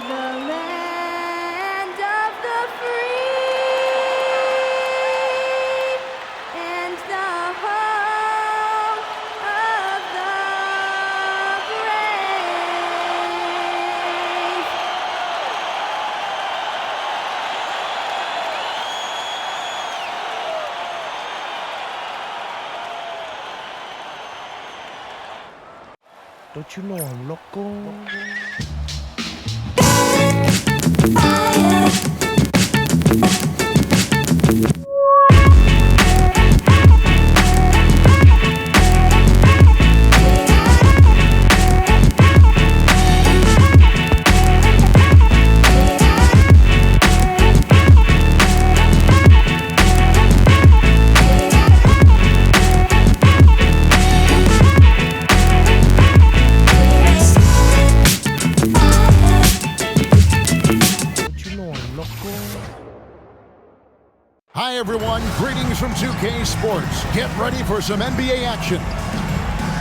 the land of the free and the home of the brave. Don't you know I'm loco? Hi everyone, greetings from 2K Sports. Get ready for some NBA action.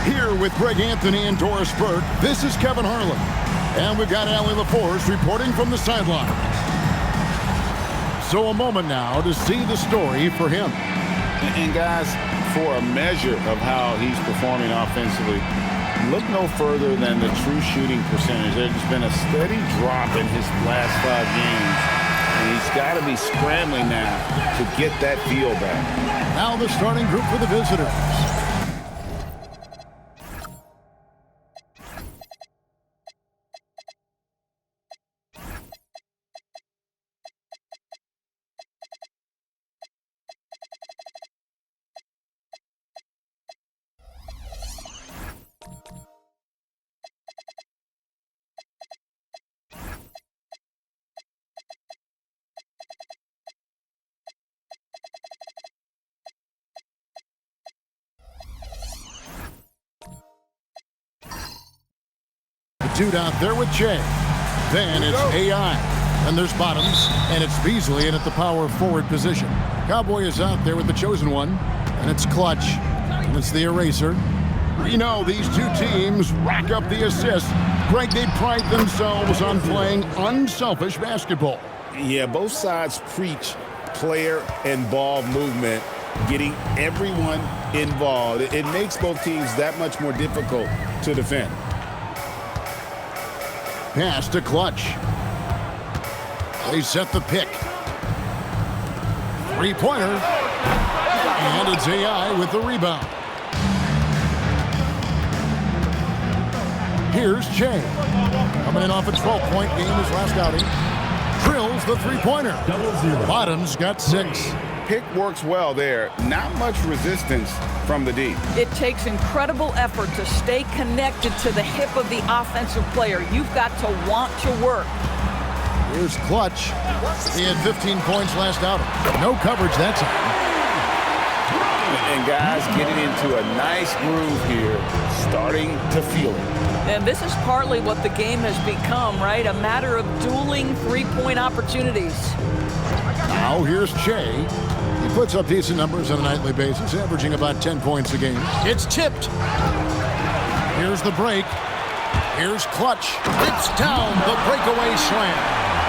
Here with Greg Anthony and Doris Burke, this is Kevin Harlan. And we've got Allie LaForce reporting from the sideline. So a moment now to see the story for him. And guys, for a measure of how he's performing offensively, look no further than the true shooting percentage. There's been a steady drop in his last 5 games. And he's got to be scrambling now to get that feel back. Now the starting group for the visitors. Dude out there with Jay. Then it's AI. And there's Bottoms, and it's Beasley in at the power forward position. Cowboy is out there with the chosen one, and it's Clutch, and it's the eraser. You know, these two teams rack up the assists. Greg, they pride themselves on playing unselfish basketball. Yeah, both sides preach player and ball movement, getting everyone involved. It makes both teams that much more difficult to defend. Pass to Clutch. They set the pick. Three-pointer. And it's AI with the rebound. Here's Jay. Coming in off a 12-point game his last outing. Drills the three-pointer. Bottoms got 6. Pick works well there. Not much resistance from the D. It takes incredible effort to stay connected to the hip of the offensive player. You've got to want to work. Here's Clutch. He had 15 points last outing. No coverage that time. And guys getting into a nice groove here, starting to feel it. And this is partly what the game has become, right? A matter of dueling three-point opportunities. Now here's Che. He puts up decent numbers on a nightly basis, averaging about 10 points a game. It's tipped. Here's the break. Here's Clutch. It's down the breakaway slam.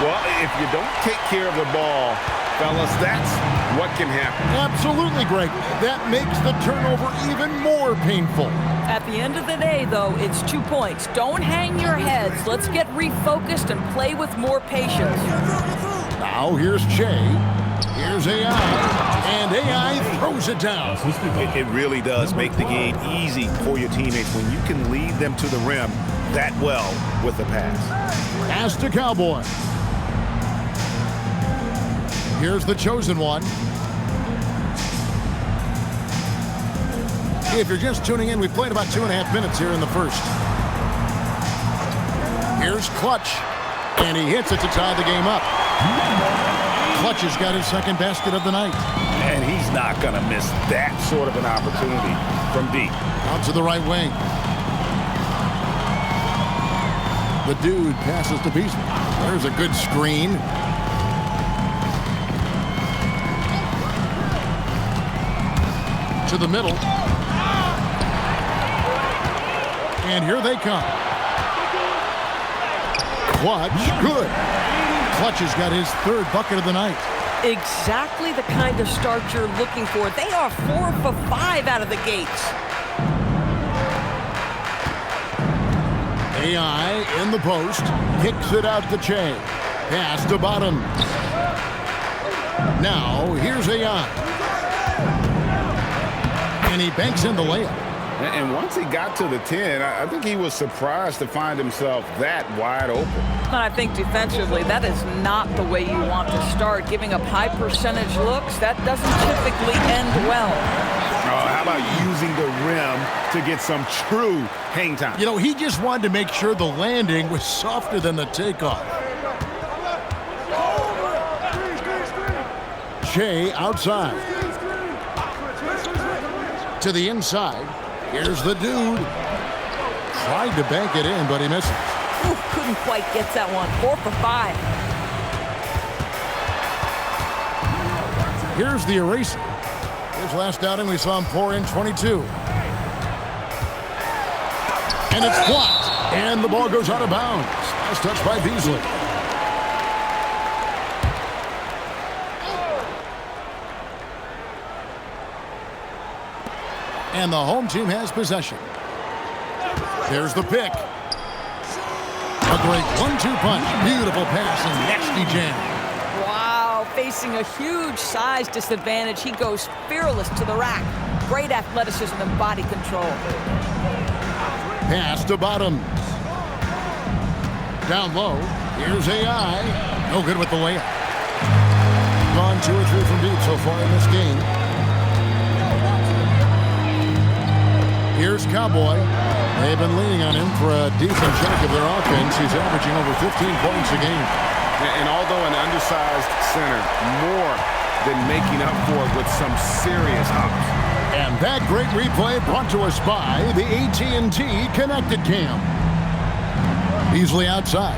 Well, if you don't take care of the ball, fellas, that's what can happen. Absolutely, Greg. That makes the turnover even more painful. At the end of the day, though, it's 2 points. Don't hang your heads. Let's get refocused and play with more patience. Now here's Che. Here's AI. And AI throws it down. It really does make the game easy for your teammates when you can lead them to the rim that well with the pass. Pass to Cowboy. Here's the chosen one. If you're just tuning in, we've played about 2.5 minutes here in the first. Here's Clutch. And he hits it to tie the game up. Clutch has got his second basket of the night. And he's not going to miss that sort of an opportunity from deep. Out to the right wing. The dude passes to Beasley. There's a good screen. To the middle. And here they come. Clutch, good. Clutch has got his third bucket of the night. Exactly the kind of start you're looking for. They are 4 for 5 out of the gates. AI in the post, kicks it out to Che. Pass to Bottoms. Now, here's AI. And he banks in the layup. And once he got to the 10, I think he was surprised to find himself that wide open. But I think defensively, that is not the way you want to start. Giving up high percentage looks, that doesn't typically end well. How about using the rim to get some true hang time? You know, he just wanted to make sure the landing was softer than the takeoff. Shea outside. To the inside. Here's the dude. Tried to bank it in, but he misses. Ooh, couldn't quite get that one. 4 for 5. Here's the eraser. His last outing, we saw him pour in 22. And it's blocked. And the ball goes out of bounds. Nice touch by Beasley. And the home team has possession. There's the pick. A great 1-2 punch. Beautiful pass and nasty jam. Wow, facing a huge size disadvantage, he goes fearless to the rack. Great athleticism and body control. Pass to Bottoms. Down low. Here's AI. No good with the layup. Gone 2 or 3 from deep so far in this game. Here's Cowboy. They've been leaning on him for a decent chunk of their offense. He's averaging over 15 points a game. And although an undersized center, more than making up for it with some serious hops. And that great replay brought to us by the AT&T Connected Cam. Beasley outside.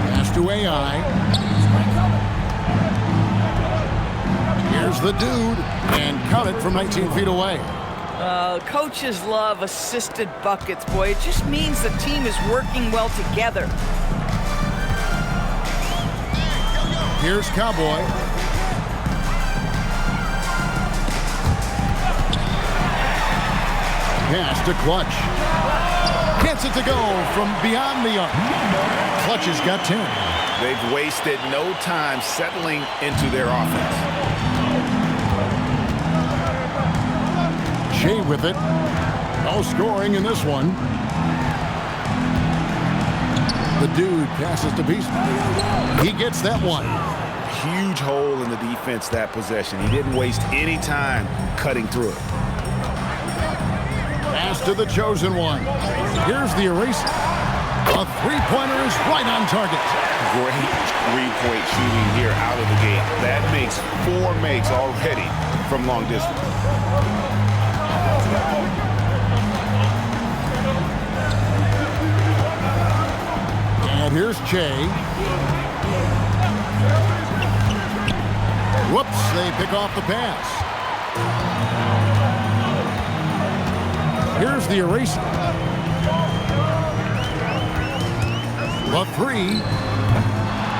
Pass to AI. Here's the dude. And count it from 19 feet away. Coaches love assisted buckets, boy. It just means the team is working well together. Here's Cowboy. Pass to Clutch. Gets it to go from beyond the arc. Clutch has got 10. They've wasted no time settling into their offense. Shea with it. No scoring in this one. The dude passes to Beasley. He gets that one. Huge hole in the defense that possession. He didn't waste any time cutting through it. Pass to the chosen one. Here's the eraser. A three-pointer is right on target. Great three-point shooting here out of the gate. That makes 4 makes already from long distance. And here's Che. Whoops, they pick off the pass. Here's the eraser. The 3.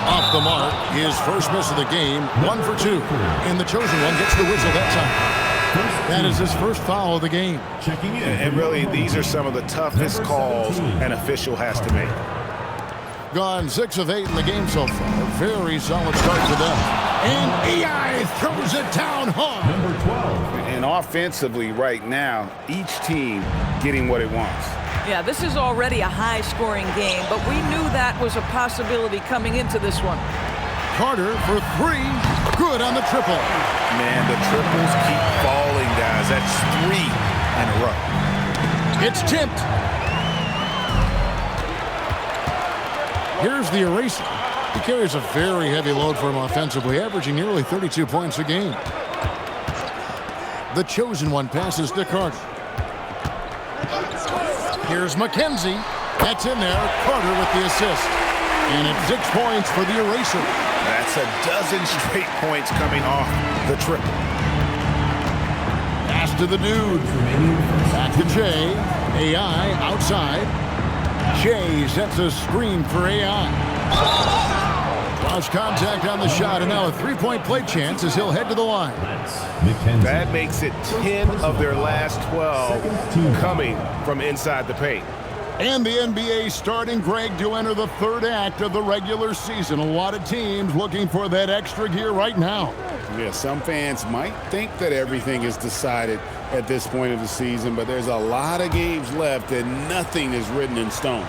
Off the mark. His first miss of the game. 1 for 2. And the chosen one gets the whistle that time. That is his first foul of the game. Checking in. And really, these are some of the toughest calls an official has to make. Gone 6 of 8 in the game so far. Very solid start for them. And AI throws it down hard. Number 12. And offensively right now, each team getting what it wants. Yeah, this is already a high-scoring game, but we knew that was a possibility coming into this one. Carter for 3. Good on the triple. Man, the triples keep falling, guys. That's 3 in a row. It's tipped. Here's the eraser. He carries a very heavy load for him offensively, averaging nearly 32 points a game. The chosen one passes to Carter. Here's McKenzie. That's in there. Carter with the assist. And it's 6 points for the eraser. That's a dozen straight points coming off the triple. Pass to the dude. Back to Jay. AI outside. Shea sets a screen for AI. Lost contact on the shot, and now a three-point play chance as he'll head to the line. That makes it 10 of their last 12 coming from inside the paint. And the NBA starting, Greg, to enter the third act of the regular season. A lot of teams looking for that extra gear right now. Yeah, some fans might think that everything is decided at this point of the season, but there's a lot of games left and nothing is written in stone.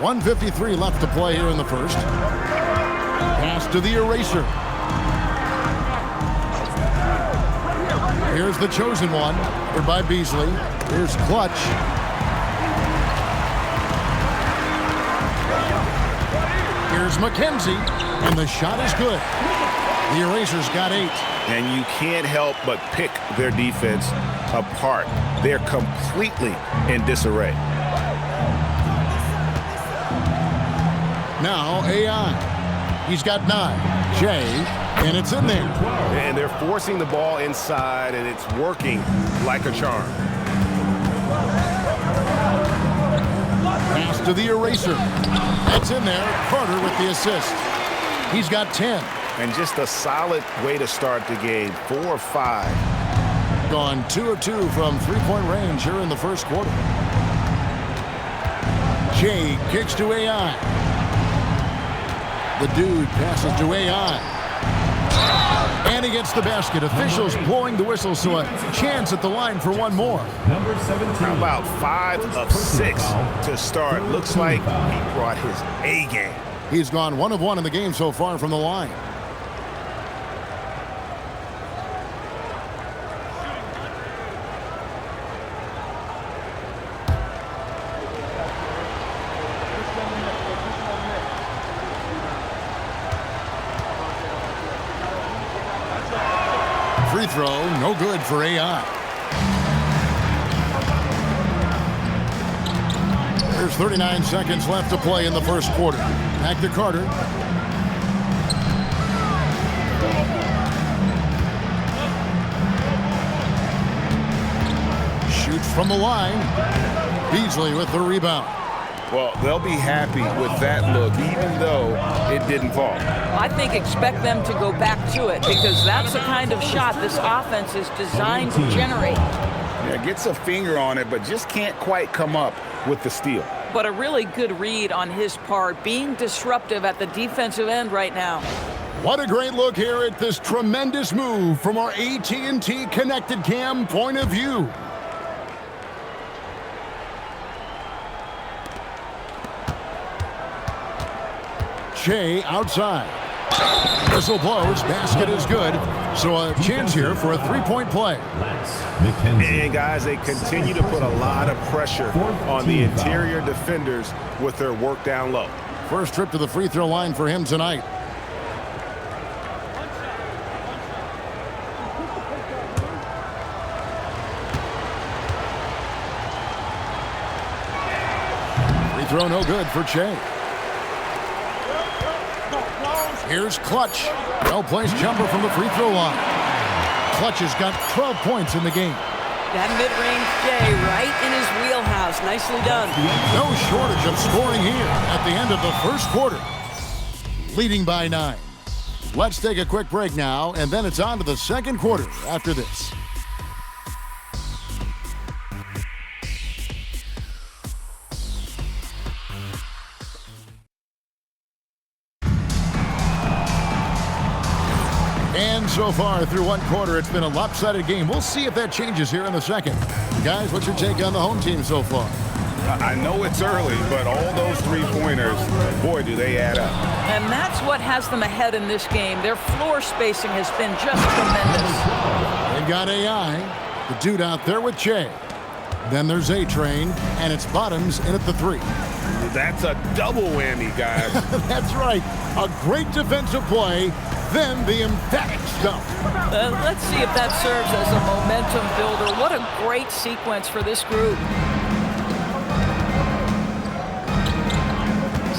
.153 left to play here in the first. Pass to the eraser. Here's the chosen one, covered by Beasley. Here's Clutch. Here's McKenzie, and the shot is good. The eraser's got 8. And you can't help but pick their defense apart. They're completely in disarray. Now AI. He's got 9. Shea, and it's in there. And they're forcing the ball inside, and it's working like a charm. Pass to the eraser. That's in there. Carter with the assist. He's got 10. And just a solid way to start the game. 4 or 5. Gone 2 of 2 from three-point range here in the first quarter. Shea kicks to AI. The dude passes to AI. And he gets the basket. Officials blowing the whistle, so a chance at the line for one more. How about 5 of 6 to start? Looks like he brought his A game. He's gone 1 of 1 in the game so far from the line. Free throw, no good for AI. There's 39 seconds left to play in the first quarter. Back to Carter. Shoots from the line. Beasley with the rebound. Well, they'll be happy with that look, even though it didn't fall. I think expect them to go back to it because that's the kind of shot this offense is designed to generate. Yeah, gets a finger on it, but just can't quite come up with the steal. But a really good read on his part, being disruptive at the defensive end right now. What a great look here at this tremendous move from our AT&T Connected Cam point of view. Shea outside. Whistle blows. Basket is good. So a chance here for a three-point play. And guys, they continue to put a lot of pressure on the interior defenders with their work down low. First trip to the free throw line for him tonight. Free throw no good for Shea. Here's Clutch. Well-placed jumper from the free throw line. Clutch has got 12 points in the game. That mid-range Jay right in his wheelhouse. Nicely done. No shortage of scoring here at the end of the first quarter. Leading by 9. Let's take a quick break now, and then it's on to the second quarter after this. And so far through one quarter, it's been a lopsided game. We'll see if that changes here in the second. Guys, what's your take on the home team so far? I know it's early, but all those three-pointers, boy, do they add up. And that's what has them ahead in this game. Their floor spacing has been just tremendous. They've got AI, the dude out there with Shea. Then there's A-Train, and it's Bottoms in at the 3. That's a double whammy, guys. That's right. A great defensive play, then the emphatic stuff. Let's see if that serves as a momentum builder. What a great sequence for this group.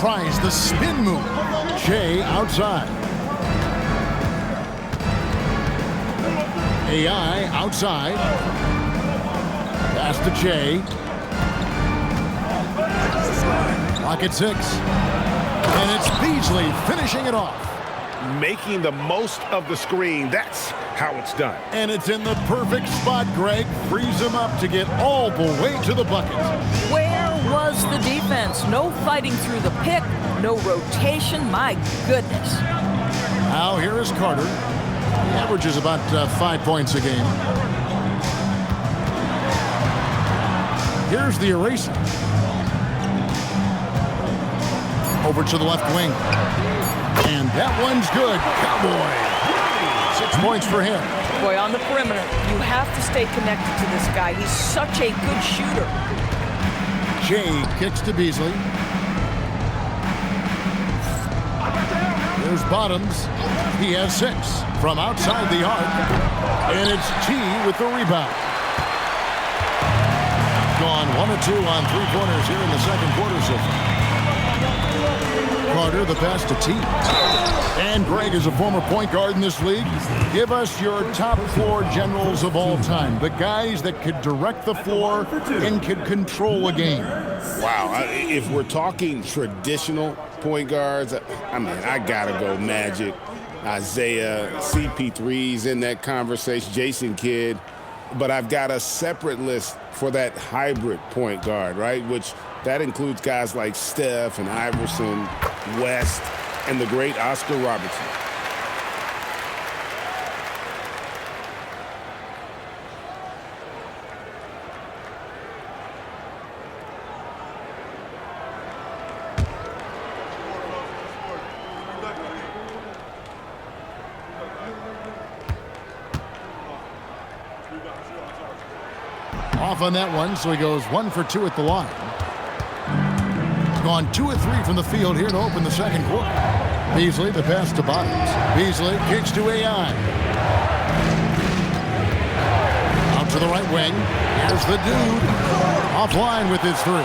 tries the spin move. Jay outside. AI outside. Pass to Jay. Clock at 6. And it's Beasley finishing it off. Making the most of the screen. That's how it's done. And it's in the perfect spot, Greg. Frees him up to get all the way to the bucket. Where was the defense? No fighting through the pick, no rotation. My goodness. Now here is Carter. He averages about 5 points a game. Here's the eraser. Over to the left wing. And that one's good. Cowboy. 6 points for him. Boy, on the perimeter, you have to stay connected to this guy. He's such a good shooter. Jay kicks to Beasley. There's Bottoms. He has 6 from outside the arc. And it's T with the rebound. Gone 1 of 2 on 3-pointers here in the second quarter so far. Carter, the pass to T. And Greg is a former point guard in this league. Give us your top 4 generals of all time. The guys that could direct the floor and could control a game. Wow, if we're talking traditional point guards, I mean, I gotta go Magic, Isaiah, CP3's in that conversation, Jason Kidd. But I've got a separate list for that hybrid point guard, right? Which that includes guys like Steph and Iverson, West, and the great Oscar Robertson. Off on that one, so he goes 1 for 2 at the line. Gone 2 of 3 from the field here to open the second quarter. Beasley, the pass to Bottoms. Beasley kicks to AI. Out to the right wing. Here's the dude. Offline with his 3.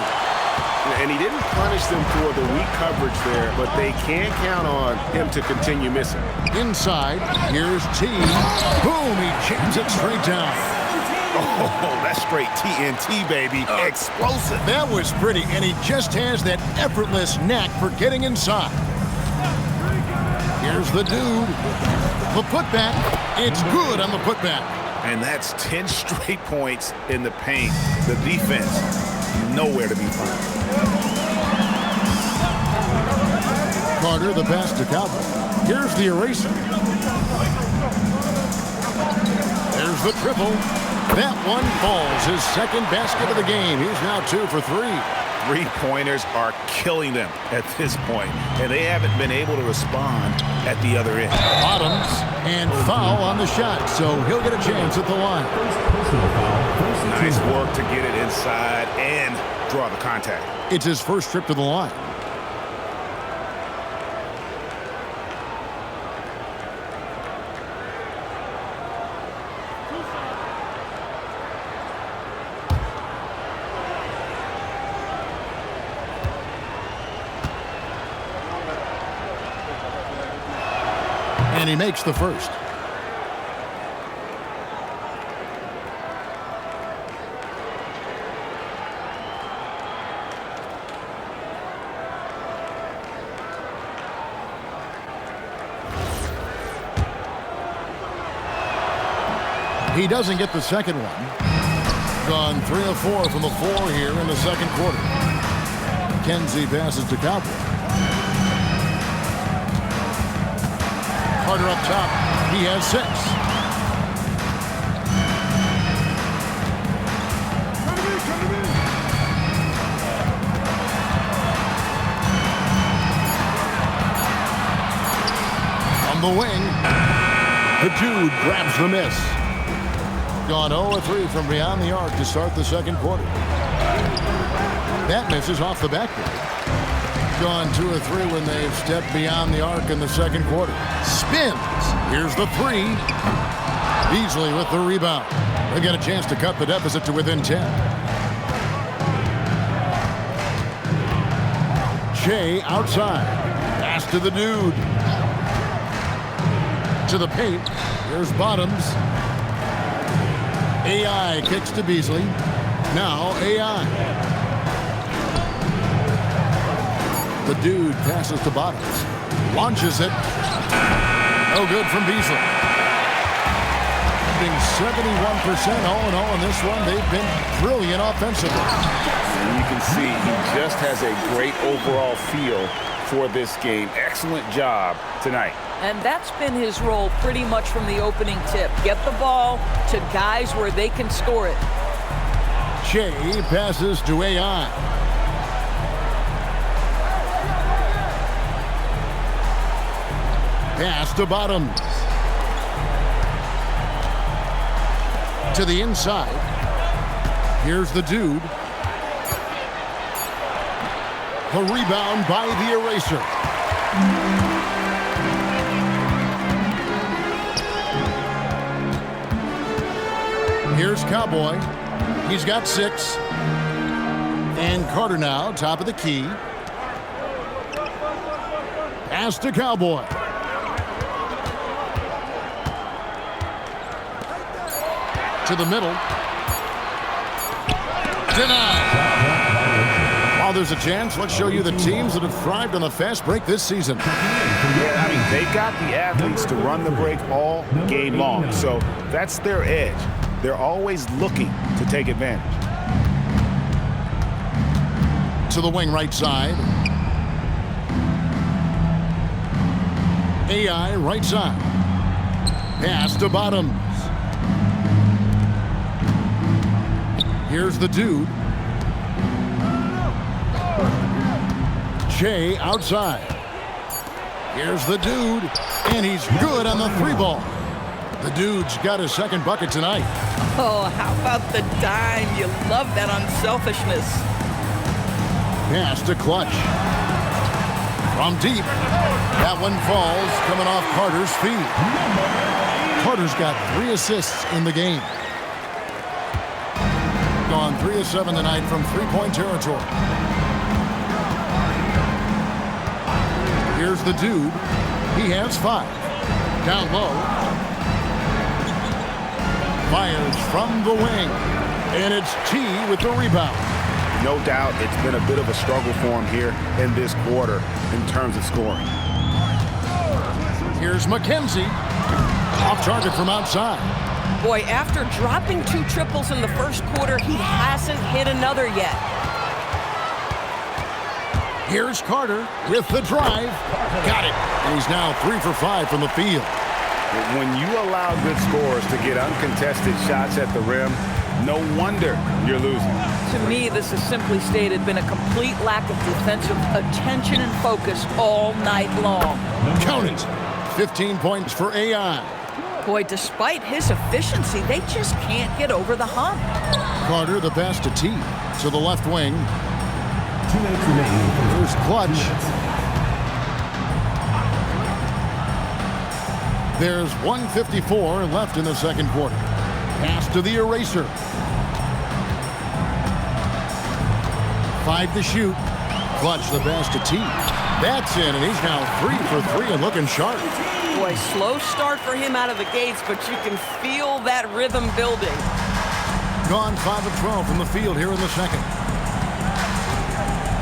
And he didn't punish them for the weak coverage there, but they can't count on him to continue missing. Inside, here's T. Boom, he jams it straight down. Oh, that's straight TNT, baby. Explosive. That was pretty, and he just has that effortless knack for getting inside. Here's the dude. The putback. It's good on the putback. And that's 10 straight points in the paint. The defense, nowhere to be found. Carter, the pass to Cowboy. Here's the eraser. There's the triple. That one falls. His second basket of the game. He's now 2 for 3. 3-pointers are killing them at this point, and they haven't been able to respond at the other end. Bottoms and foul on the shot, so he'll get a chance at the line. Nice work to get it inside and draw the contact. It's his first trip to the line. And he makes the first. He doesn't get the second one. Gone 3 of 4 from the floor here in the second quarter. Kenzie passes to Cowboy. Carter up top. He has 6. On the wing. The dude grabs the miss. Gone 0-3 from beyond the arc to start the second quarter. That misses off the backboard. Gone 2-3 when they've stepped beyond the arc in the second quarter. Spins. Here's the 3. Beasley with the rebound. They get a chance to cut the deficit to within 10. Shea outside. Pass to the dude. To the paint. Here's Bottoms. AI kicks to Beasley. Now AI. The dude passes to Bottoms. Launches it. No good from Beasley. Being 71% all in all in this one. They've been brilliant offensively. And you can see he just has a great overall feel for this game. Excellent job tonight. And that's been his role pretty much from the opening tip. Get the ball to guys where they can score it. Shea passes to AI. Pass to Bottoms. To the inside. Here's the dude. The rebound by the eraser. Here's Cowboy. He's got 6. And Carter now, top of the key. Pass to Cowboy. To the middle. Denied. While there's a chance, let's show you the teams that have thrived on the fast break this season. Yeah, I mean, they got the athletes to run the break all game long. So that's their edge. They're always looking to take advantage. To the wing right side. AI right side. Pass to Bottoms. Here's the dude. Shea outside. Here's the dude. And he's good on the 3-ball. The dude's got his second bucket tonight. Oh, how about the dime? You love that unselfishness. Pass to Clutch. From deep. That one falls, coming off Carter's feet. Carter's got 3 assists in the game. Gone 3 of 7 tonight from 3-point territory. Here's the dude. He has 5. Down low. Fires from the wing. And it's T with the rebound. No doubt it's been a bit of a struggle for him here in this quarter in terms of scoring. Here's McKenzie. Off target from outside. Boy, after dropping 2 triples in the first quarter, he hasn't hit another yet. Here's Carter with the drive. Got it. And he's now 3 for 5 from the field. When you allow good scorers to get uncontested shots at the rim, no wonder you're losing. To me, this has simply stated been a complete lack of defensive attention and focus all night long. Count it. 15 points for AI. Boy, despite his efficiency, they just can't get over the hump. Carter, the pass to T. To the left wing. 2 minutes remaining. Here's Clutch. There's 1:54 left in the second quarter. Pass to the eraser. 5 to shoot. Clutch the pass to T. That's in, and he's now 3 for 3 and looking sharp. Boy, slow start for him out of the gates, but you can feel that rhythm building. Gone 5 of 12 from the field here in the second.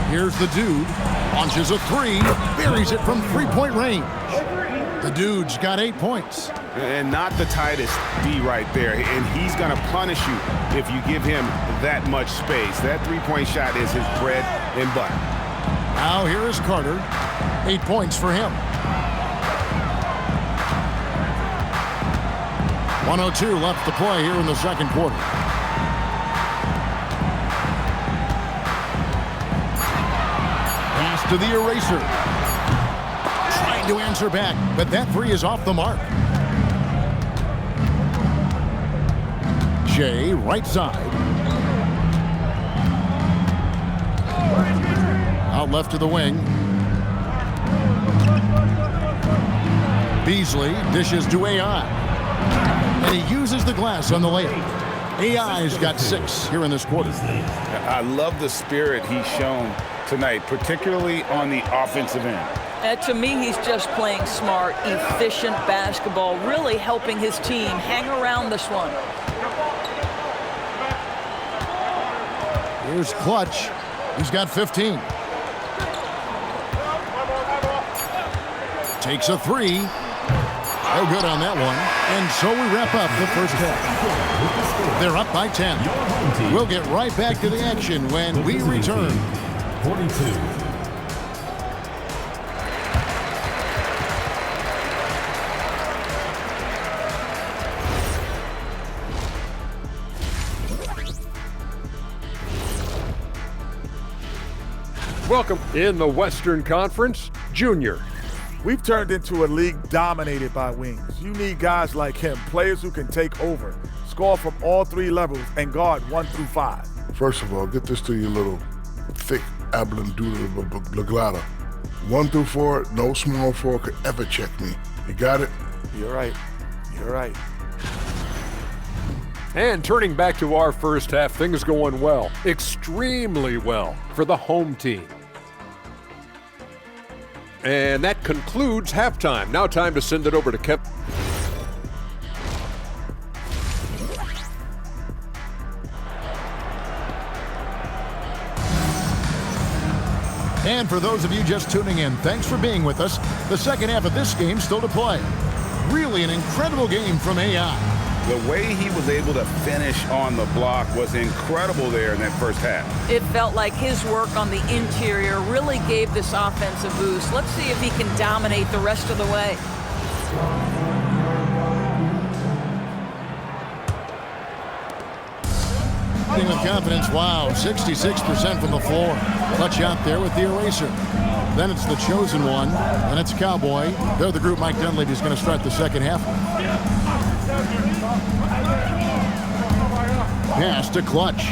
Here's the dude. Launches a 3. Buries it from 3-point range. The dude's got 8 points. And not the tightest D right there. And he's going to punish you if you give him that much space. That 3-point shot is his bread and butter. Now here is Carter. 8 points for him. 1:02 left to play here in the second quarter. Pass to the eraser. Trying to answer back, but that 3 is off the mark. Shea, right side. Out left to the wing. Beasley dishes to AI. And he uses the glass on the layup. AI's got 6 here in this quarter. I love the spirit he's shown tonight, particularly on the offensive end. To me, he's just playing smart, efficient basketball, really helping his team hang around this one. Here's Clutch. He's got 15. Takes a three. No good on that one. And so we wrap up the first half. They're up by 10. We'll get right back to the action when we return. 42. Welcome in the Western Conference, Junior. We've turned into a league dominated by wings. You need guys like him, players who can take over, score from all three levels, and guard 1 through 5. First of all, get this to your little thick ablandoodle. 1 through 4, no small 4 could ever check me. You got it? You're right. You're right. And turning back to our first half, things going well, extremely well for the home team. And that concludes halftime. Now time to send it over to Kevin. And for those of you just tuning in, thanks for being with us. The second half of this game still to play. Really an incredible game from AI. The way he was able to finish on the block was incredible there in that first half. It felt like his work on the interior really gave this offense a boost. Let's see if he can dominate the rest of the way. With confidence, wow, 66% from the floor. Clutch out there with the eraser. Then it's the chosen one, and it's Cowboy. They're the group Mike Dunleavy is going to start the second half. Pass to Clutch.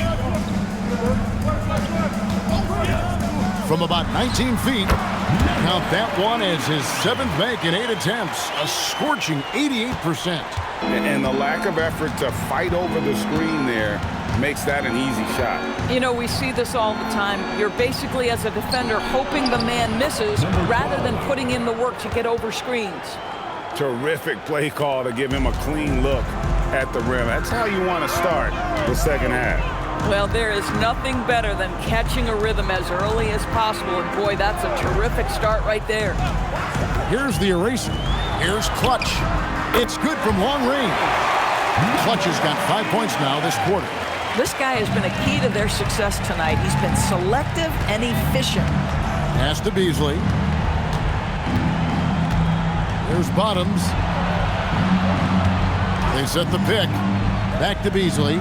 From about 19 feet. Count that one as his 7th make in 8 attempts. A scorching 88%. And the lack of effort to fight over the screen there makes that an easy shot. You know, we see this all the time. You're basically, as a defender, hoping the man misses rather than putting in the work to get over screens. Terrific play call to give him a clean look at the rim. That's how you want to start the second half. Well, there is nothing better than catching a rhythm as early as possible. And boy, that's a terrific start right there. Here's the eraser. Here's Clutch. It's good from long range. Clutch has got 5 points now this quarter. This guy has been a key to their success tonight. He's been selective and efficient. Pass to Beasley. Here's Bottoms. They set the pick. Back to Beasley.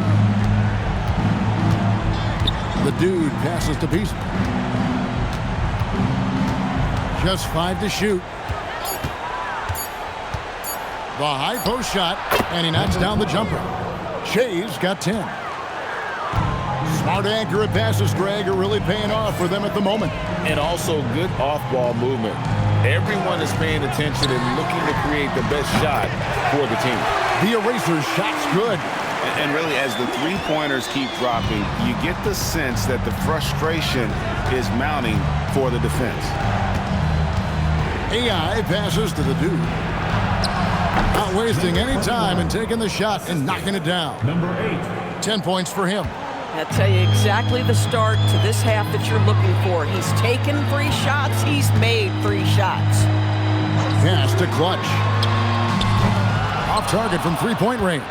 The dude passes to Beasley. Just 5 to shoot. The high post shot, and he knocks down the jumper. Shea's got 10. Smart, accurate passes, Greg, are really paying off for them at the moment. And also good off-ball movement. Everyone is paying attention and looking to create the best shot for the team. The eraser shot's good. And really, as the three-pointers keep dropping, you get the sense that the frustration is mounting for the defense. AI passes to the dude. Not wasting any time and taking the shot and knocking it down. Number 8. 10 points for him. I'll tell you exactly the start to this half that you're looking for. He's taken 3 shots. He's made 3 shots. Pass to Clutch. Off target from three-point range.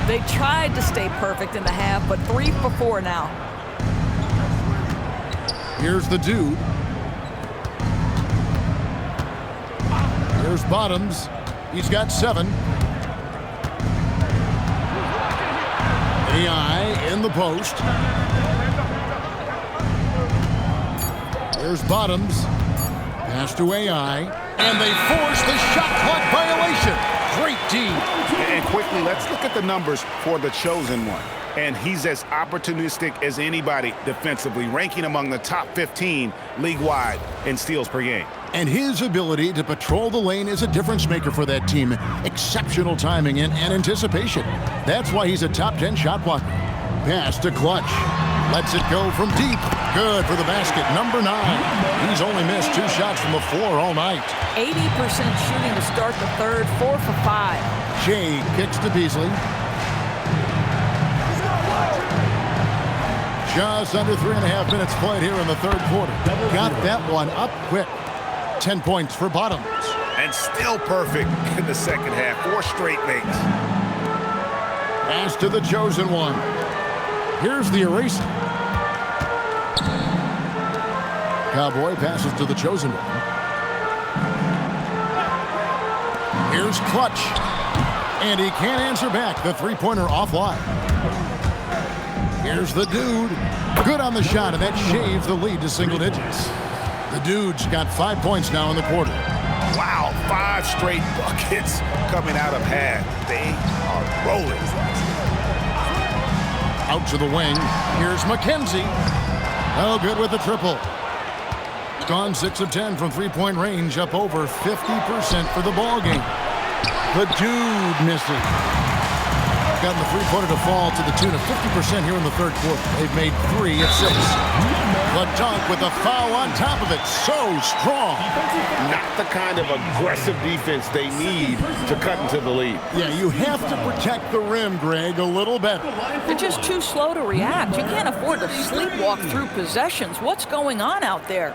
They tried to stay perfect in the half, but 3 for 4 now. Here's the dude. Here's Bottoms. He's got 7. AI in the post. There's Bottoms. Pass to AI. And they force the shot clock violation. Great team. And quickly, let's look at the numbers for the chosen one. And he's as opportunistic as anybody defensively, ranking among the top 15 league-wide in steals per game. And his ability to patrol the lane is a difference maker for that team. Exceptional timing and anticipation. That's why he's a top 10 shot blocker. Pass to Clutch. Lets it go from deep. Good for the basket. Number 9. He's only missed 2 shots from the floor all night. 80% shooting to start the third, 4 for 5. Jay kicks to Beasley. Just under 3.5 minutes played here in the third quarter. Got that one up quick. 10 points for Bottoms. And still perfect in the second half. 4 straight makes. Pass to the chosen one. Here's the eraser. Cowboy passes to the chosen one. Here's Clutch. And he can't answer back. The three-pointer offline. Here's the dude. Good on the shot, and that shaves the lead to single digits. The dude's got 5 points now in the quarter. Wow, 5 straight buckets coming out of half. They are rolling. Out to the wing. Here's McKenzie. Oh, good with the triple. Gone 6 of 10 from three-point range, up over 50% for the ball game. The dude misses. Gotten the three-pointer to fall to the tune of 50% here in the third quarter. They've made 3 of 6. The dunk with a foul on top of it. So strong. Not the kind of aggressive defense they need to cut into the lead. Yeah, you have to protect the rim, Greg, a little better. They're just too slow to react. You can't afford to sleepwalk through possessions. What's going on out there?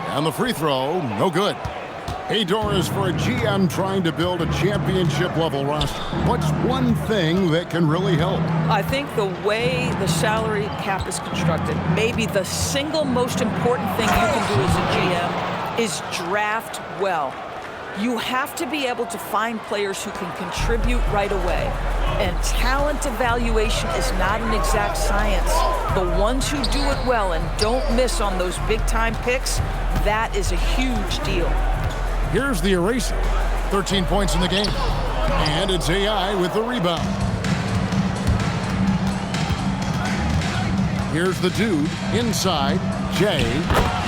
On the free throw, no good. Hey, Doris, for a GM trying to build a championship-level roster, what's one thing that can really help? I think the way the salary cap is constructed, maybe the single most important thing you can do as a GM is draft well. You have to be able to find players who can contribute right away. And talent evaluation is not an exact science. The ones who do it well and don't miss on those big-time picks, that is a huge deal. Here's the eraser. 13 points in the game. And it's AI with the rebound. Here's the dude inside. Jay.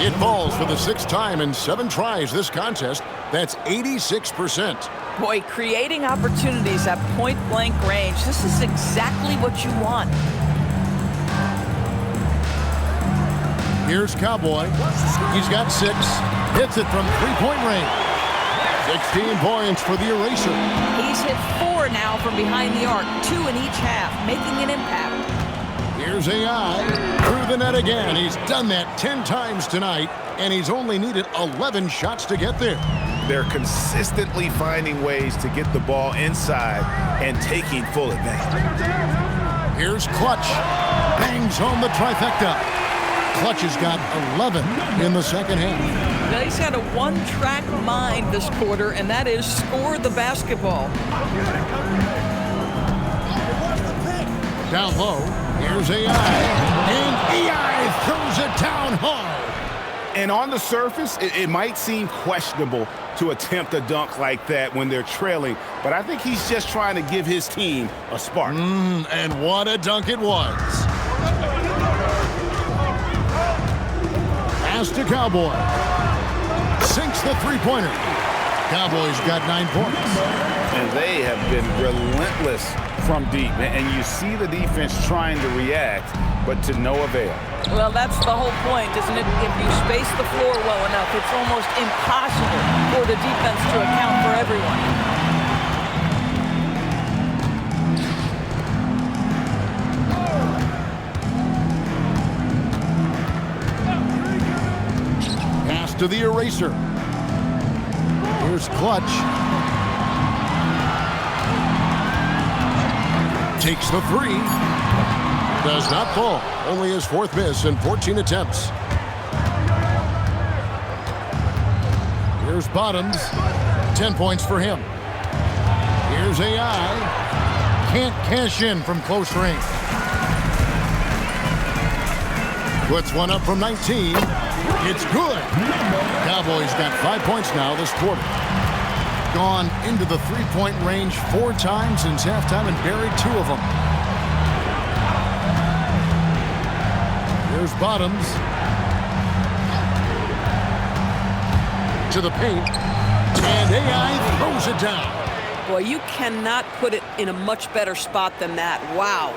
It falls for the 6th time in 7 tries this contest. That's 86%. Boy, creating opportunities at point-blank range, this is exactly what you want. Here's Cowboy. He's got 6. Hits it from three-point range. 16 points for the eraser. He's hit 4 now from behind the arc, 2 in each half, making an impact. Here's AI. Through the net again. He's done that 10 times tonight, and he's only needed 11 shots to get there. They're consistently finding ways to get the ball inside and taking full advantage. Here's Clutch. Bangs home the trifecta. Clutch has got 11 in the second half. Now he's had a one-track mind this quarter, and that is score the basketball. Down low, here's AI. And AI throws it down hard. And on the surface, it might seem questionable to attempt a dunk like that when they're trailing, but I think he's just trying to give his team a spark. And what a dunk it was. Pass to Cowboy. Sinks the three-pointer. Cowboys got 9 points. And they have been relentless from deep. And you see the defense trying to react, but to no avail. Well, that's the whole point, isn't it? If you space the floor well enough, it's almost impossible for the defense to account for everyone. Pass to the eraser. Here's Clutch. Takes the 3. Does not fall. Only his 4th miss in 14 attempts. Here's Bottoms. 10 points for him. Here's AI. Can't cash in from close range. Puts one up from 19. It's good. Cowboys got 5 points now this quarter. Gone into the three-point range 4 times since halftime and buried 2 of them. Here's Bottoms. To the paint. And AI throws it down. Boy, you cannot put it in a much better spot than that. Wow.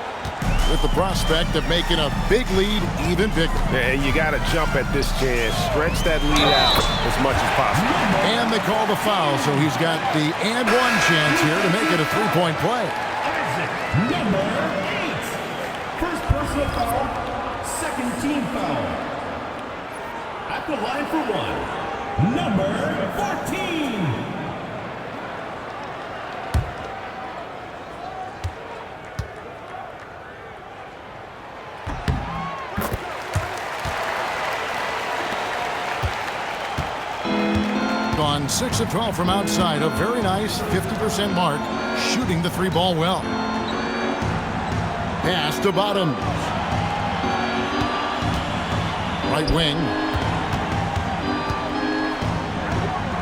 With the prospect of making a big lead even bigger. Yeah, you got to jump at this chance. Stretch that lead out as much as possible. And they call the foul, so he's got the and one chance here to make it a three-point play. Number 8. First personal foul, second team foul. At the line for one, number 14. On 6 of 12 from outside, a very nice 50% mark, shooting the three ball well. Pass to Bottoms. Right wing.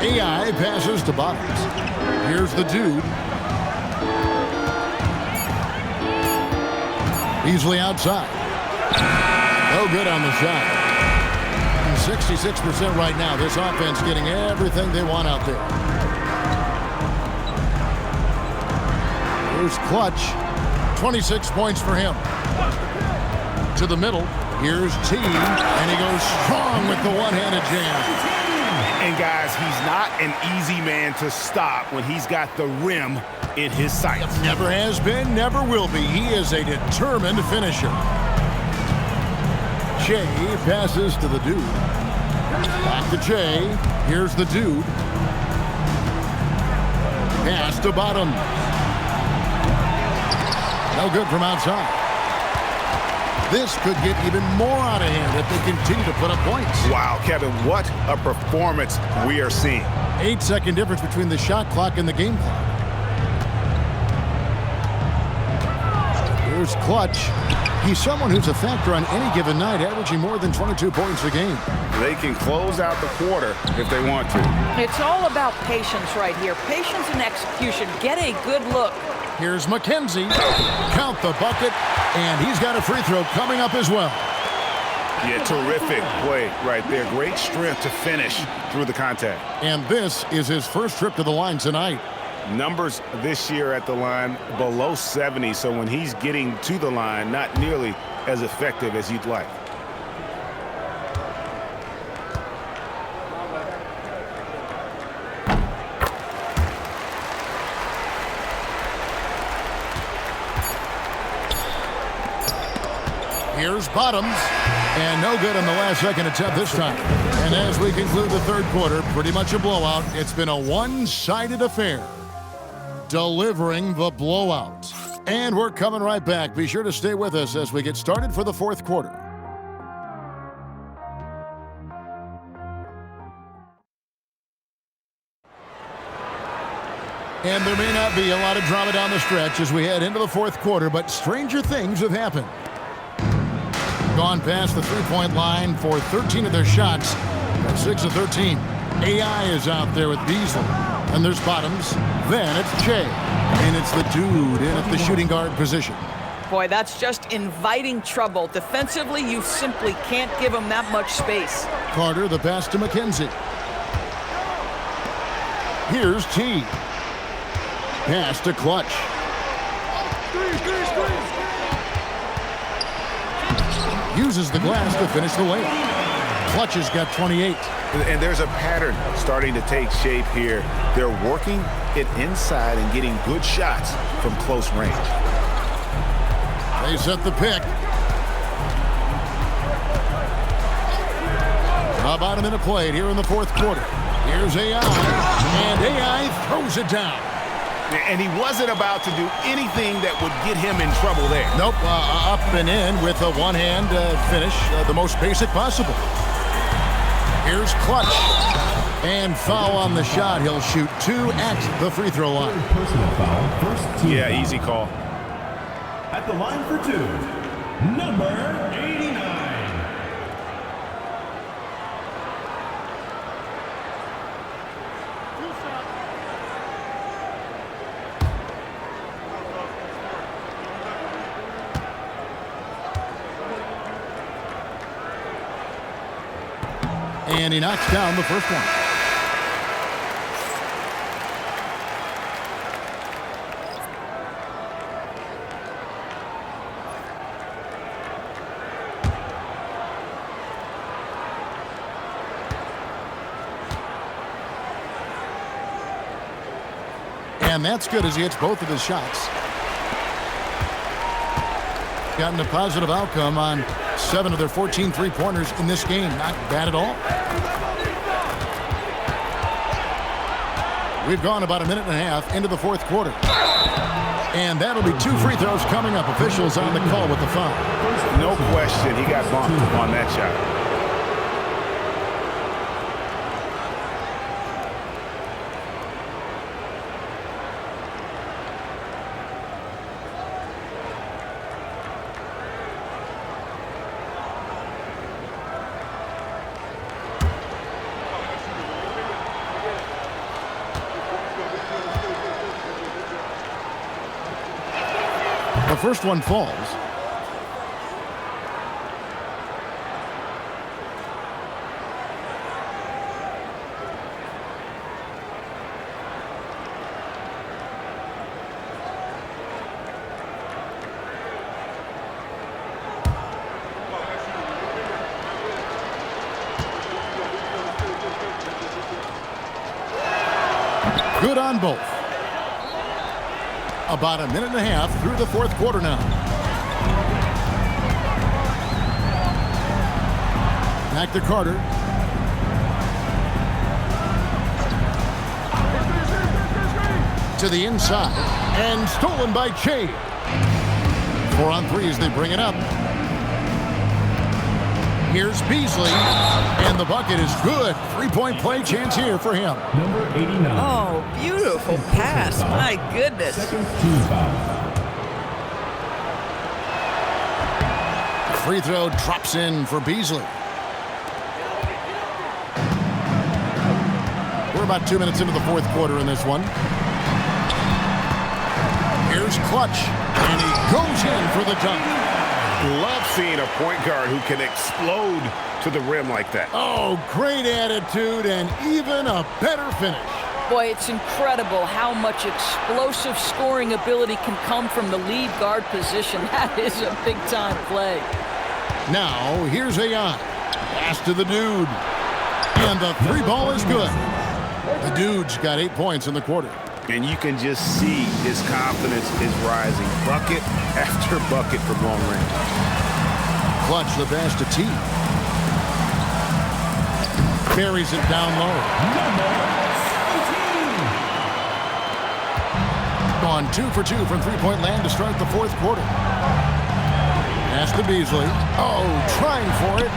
AI passes to Bottoms. Here's the dude. Easily outside. No good on the shot. 66% right now. This offense getting everything they want out there. Here's Clutch. 26 points for him. To the middle. Here's T. And he goes strong with the one-handed jam. And guys, he's not an easy man to stop when he's got the rim in his sights. Never has been, never will be. He is a determined finisher. Che passes to the dude. Back to Che. Here's the dude. Pass to Bottom. No good from outside. This could get even more out of hand if they continue to put up points. Wow, Kevin, what a performance we are seeing. 8-second difference between the shot clock and the game clock. Here's Clutch. He's someone who's a factor on any given night, averaging more than 22 points a game. They can close out the quarter if they want to. It's all about patience right here. Patience and execution. Get a good look. Here's McKenzie. Count the bucket, and he's got a free throw coming up as well. Yeah, terrific play right there. Great strength to finish through the contact. And this is his first trip to the line tonight. Numbers this year at the line below 70, so when he's getting to the line, not nearly as effective as you'd like. Here's Bottoms, and no good on the last second attempt this time. And as we conclude the third quarter, pretty much a blowout. It's been a one-sided affair. Delivering the blowout. And we're coming right back. Be sure to stay with us as we get started for the fourth quarter. And there may not be a lot of drama down the stretch as we head into the fourth quarter, but stranger things have happened. Gone past the three-point line for 13 of their shots. 6 of 13. AI is out there with Beasley. And there's Bottoms. Then it's Che. And it's the dude in at the shooting guard position. Boy, that's just inviting trouble. Defensively, you simply can't give him that much space. Carter, the pass to McKenzie. Here's T. Pass to Clutch. Uses the glass to finish the layup. Clutch has got 28. And there's a pattern starting to take shape here. They're working it inside and getting good shots from close range. They set the pick. About a minute played here in the fourth quarter. Here's AI, and AI throws it down. And he wasn't about to do anything that would get him in trouble there. Nope, up and in with a one-hand finish, the most basic possible. Here's Clutch. And foul on the shot. He'll shoot 2 at the free throw line. Personal foul, first team. Yeah, easy call. At the line for 2, number 89. And he knocks down the first one. And that's good as he hits both of his shots. Gotten a positive outcome on 7 of their 14 three-pointers in this game. Not bad at all. We've gone about a minute and a half into the fourth quarter. And that'll be 2 free throws coming up. Officials on the call with the foul. No question, he got bumped on that shot. The first one falls. Good on both. About a minute and a half through the fourth quarter now. Back to Carter. To the inside. And stolen by Che. 4 on 3 as they bring it up. Here's Beasley. And the bucket is good. 3-point play chance here for him. Number 89. Oh, beautiful pass. My goodness. Second team foul. Free throw drops in for Beasley. We're about 2 minutes into the fourth quarter in this one. Here's Clutch. And he goes in for the dunk. Love seeing a point guard who can explode to the rim like that. Oh, great attitude and even a better finish. Boy, it's incredible how much explosive scoring ability can come from the lead guard position. That is a big-time play. Now, here's AI. Pass to the dude. And the 3-ball is good. The dude's got 8 points in the quarter. And you can just see his confidence is rising. Bucket after bucket from long range. Clutch the pass to T. Buries it down low. Gone 2 for 2 from three-point land to start the fourth quarter. Pass to Beasley. Oh, trying for it.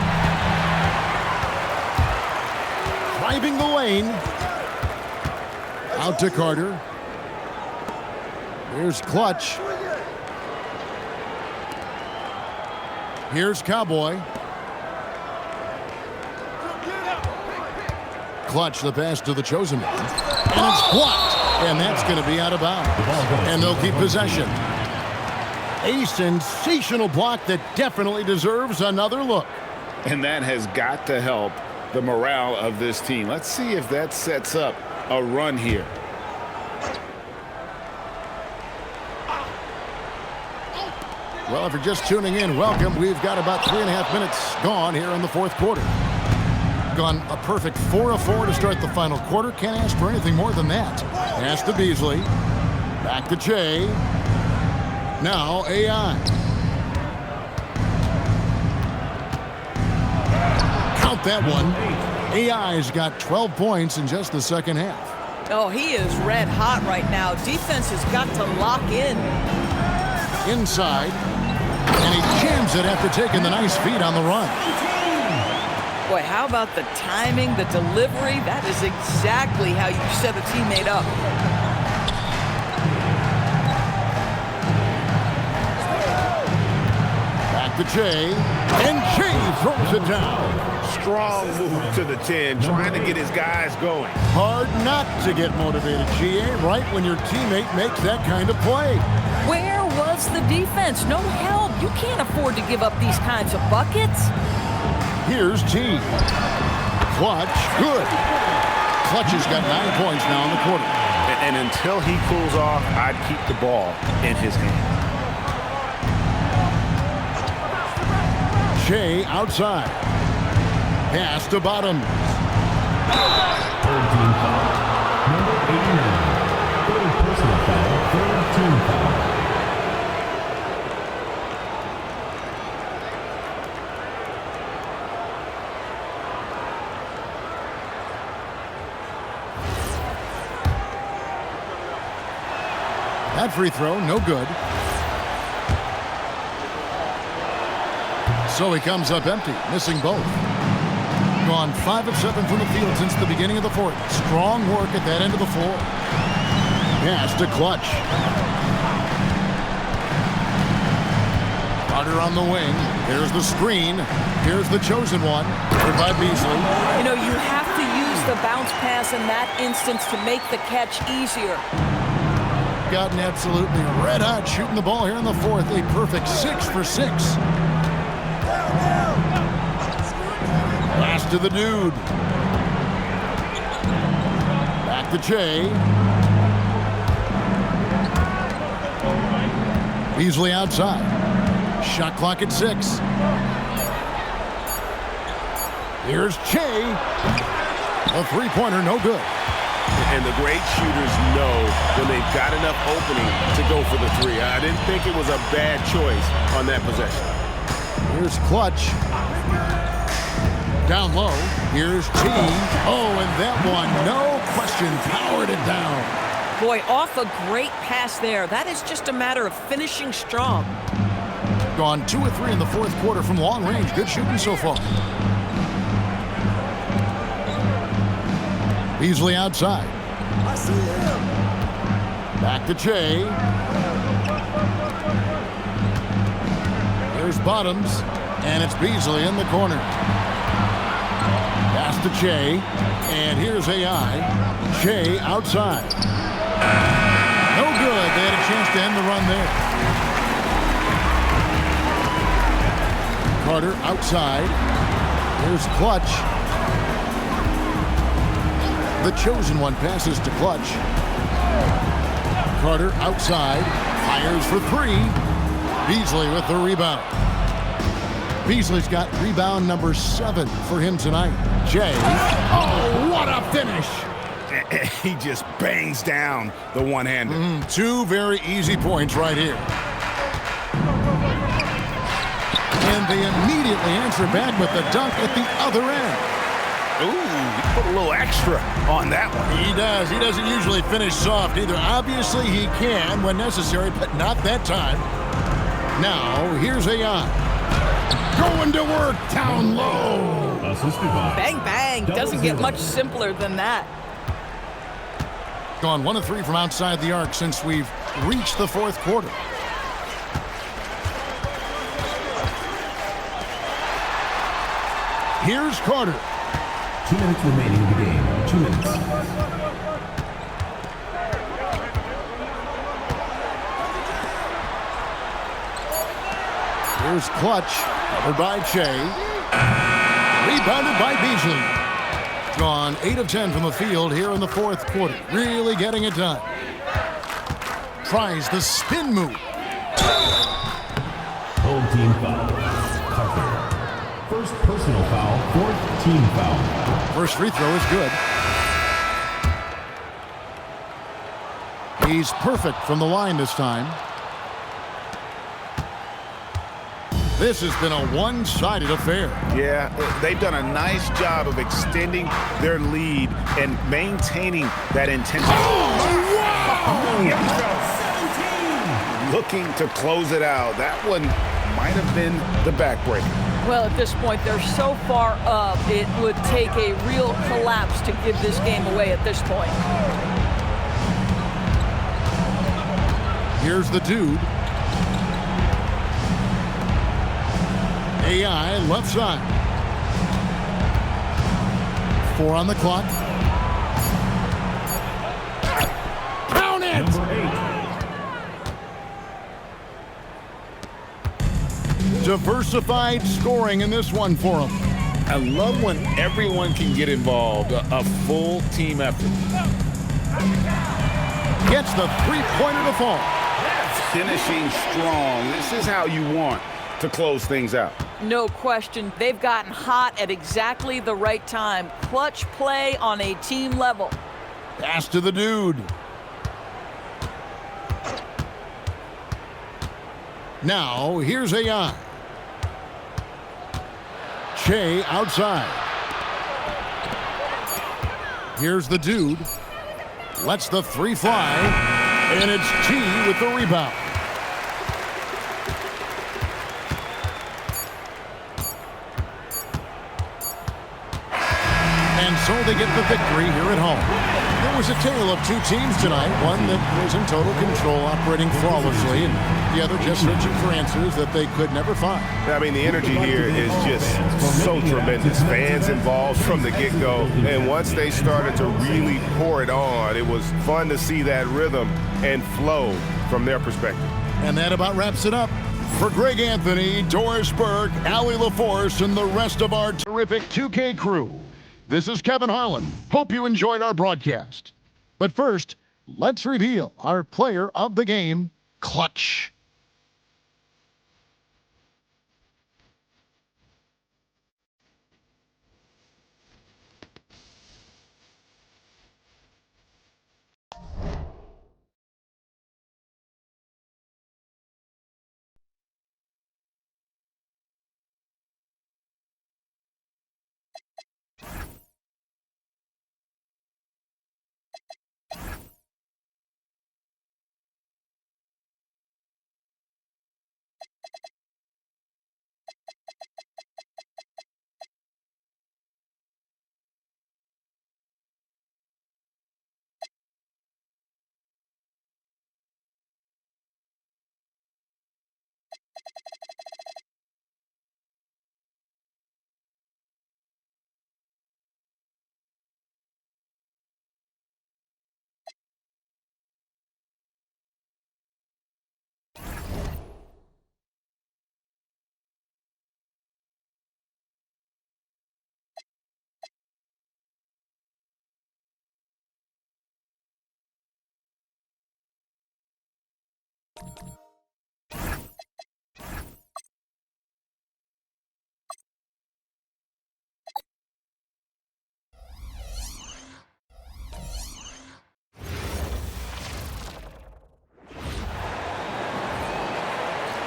Driving the lane. Out to Carter. Here's Clutch. Here's Cowboy. Clutch the pass to the chosen one. And it's blocked. And that's going to be out of bounds. And they'll keep possession. A sensational block that definitely deserves another look. And that has got to help the morale of this team. Let's see if that sets up a run here. Well, if you're just tuning in, welcome. We've got about 3.5 minutes gone here in the fourth quarter. Gone a perfect 4 of 4 to start the final quarter. Can't ask for anything more than that. Pass to Beasley. Back to Che. Now AI. Count that one. AI's got 12 points in just the second half. Oh, he is red hot right now. Defense has got to lock in. Inside. And he jams it after taking the nice feed on the run. Boy, how about the timing, the delivery? That is exactly how you set a teammate up. Back to Che. And Che throws it down. Strong move to the 10, trying to get his guys going. Hard not to get motivated, GA, right when your teammate makes that kind of play. Where was the defense? No help. You can't afford to give up these kinds of buckets. Here's T. Clutch, good. Clutch has got 9 points now in the quarter. And until he cools off, I'd keep the ball in his hand. Che outside. Pass to Bottoms. Third team foul. Number 89. Third personal That free throw, no good. So he comes up empty, missing both. Gone 5 of 7 from the field since the beginning of the fourth. Strong work at that end of the floor. Pass to Clutch. Carter on the wing. Here's the screen. Here's the chosen one. Covered by Beasley. You know, you have to use the bounce pass in that instance to make the catch easier. Gotten absolutely red hot shooting the ball here in the fourth. A perfect 6 for 6. Pass to the dude. Back to Che. Beasley outside. Shot clock at 6. Here's Che. A three-pointer, no good. And the great shooters know when they've got enough opening to go for the three. I didn't think it was a bad choice on that possession. Here's Clutch. Down low. Here's T. Oh, and that one, no question, powered it down. Boy, off a great pass there. That is just a matter of finishing strong. Gone 2 of 3 in the fourth quarter from long range. Good shooting so far. Beasley outside. I see him. Back to Che. Here's Bottoms, and it's Beasley in the corner. Pass to Che, and here's AI. Che outside. No good. They had a chance to end the run there. Carter outside. Here's Clutch. The chosen one passes to Clutch. Carter outside. Fires for 3. Beasley with the rebound. Beasley's got rebound number 7 for him tonight. Jay. Oh, what a finish. He just bangs down the one-hander. 2 very easy points right here. And they immediately answer back with the dunk at the other end. Ooh, he put a little extra on that one. He does. He doesn't usually finish soft either. Obviously, he can when necessary, but not that time. Now, here's AI. Going to work down low. Bang, bang. Doesn't get much simpler than that. Gone 1 of 3 from outside the arc since we've reached the fourth quarter. Here's Carter. 2 minutes remaining in the game. 2 minutes. Here's Clutch. Covered by Che. Rebounded by Beasley. Gone 8 of 10 from the field here in the fourth quarter. Really getting it done. Tries the spin move. Home team foul. Carter. First personal foul, 4th team foul. First free throw is good. He's perfect from the line this time. This has been a one-sided affair. Yeah, they've done a nice job of extending their lead and maintaining that intensity. Oh, wow! Looking to close it out. That one might have been the backbreaker. Well, at this point, they're so far up, it would take a real collapse to give this game away at this point. Here's the dude. AI left side. 4 on the clock. Count it! Number 8. Diversified scoring in this one for him. I love when everyone can get involved, a full team effort. Gets the three-pointer to fall. Finishing strong. This is how you want to close things out. No question. They've gotten hot at exactly the right time. Clutch play on a team level. Pass to the dude. Now, here's AI. Che outside. Here's the dude. Lets the 3 fly. And it's T with the rebound. And so they get the victory here at home. There was a tale of two teams tonight, one that was in total control, operating flawlessly, and the other just searching for answers that they could never find. I mean, the energy here is just so tremendous. Fans involved from the get-go, and once they started to really pour it on, it was fun to see that rhythm and flow from their perspective. And that about wraps it up. For Greg Anthony, Doris Burke, Allie LaForce, and the rest of our terrific 2K crew, this is Kevin Harlan. Hope you enjoyed our broadcast. But first, let's reveal our player of the game, Clutch.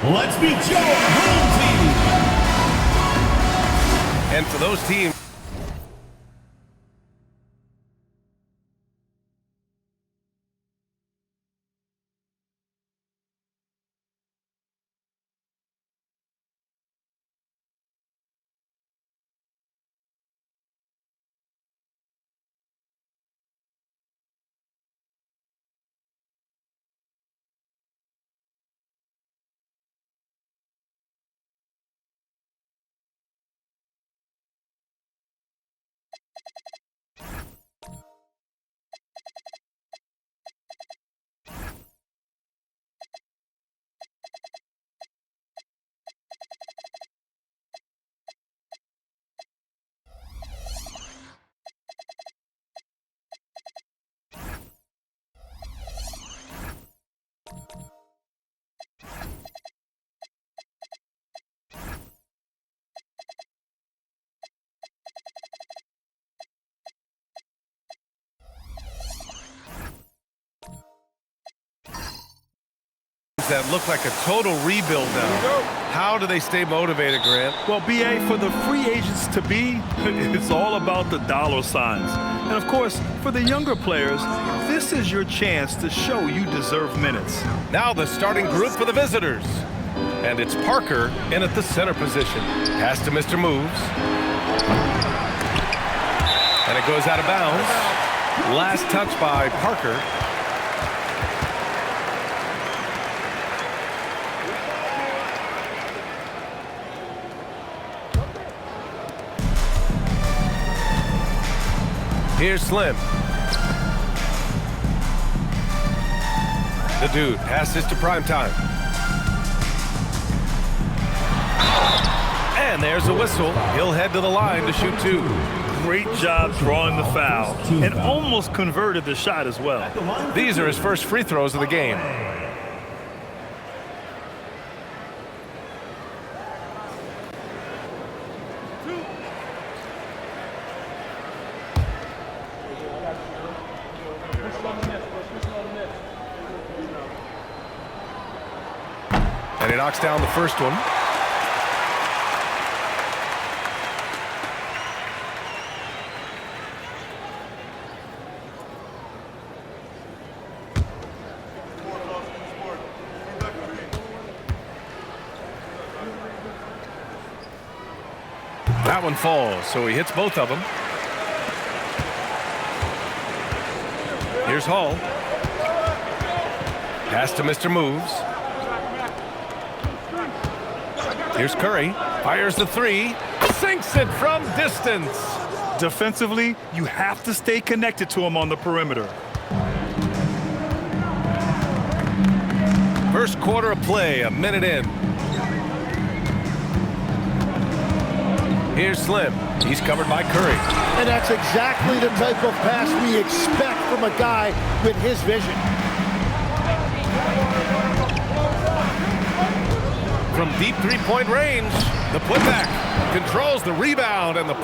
Let's meet your home team. And for those teams, that look like a total rebuild now. How do they stay motivated, Grant? Well, BA, for the free agents to be, it's all about the dollar signs. And of course, for the younger players, this is your chance to show you deserve minutes. Now the starting group for the visitors. And it's Parker in at the center position. Pass to Mr. Moves. And it goes out of bounds. Last touch by Parker. Here's Slim. The dude passes to primetime. And there's a whistle. He'll head to the line to shoot two. Great job drawing the foul and almost converted the shot as well. These are his first free throws of the game. And he knocks down the first one. That one falls, so he hits both of them. Here's Hall. Pass to Mr. Moves. Here's Curry. Fires the three. Sinks it from distance. Defensively, you have to stay connected to him on the perimeter. First quarter of play, a minute in. Here's Slim. He's covered by Curry. And that's exactly the type of pass we expect from a guy with his vision. From deep three-point range, the putback controls the rebound and the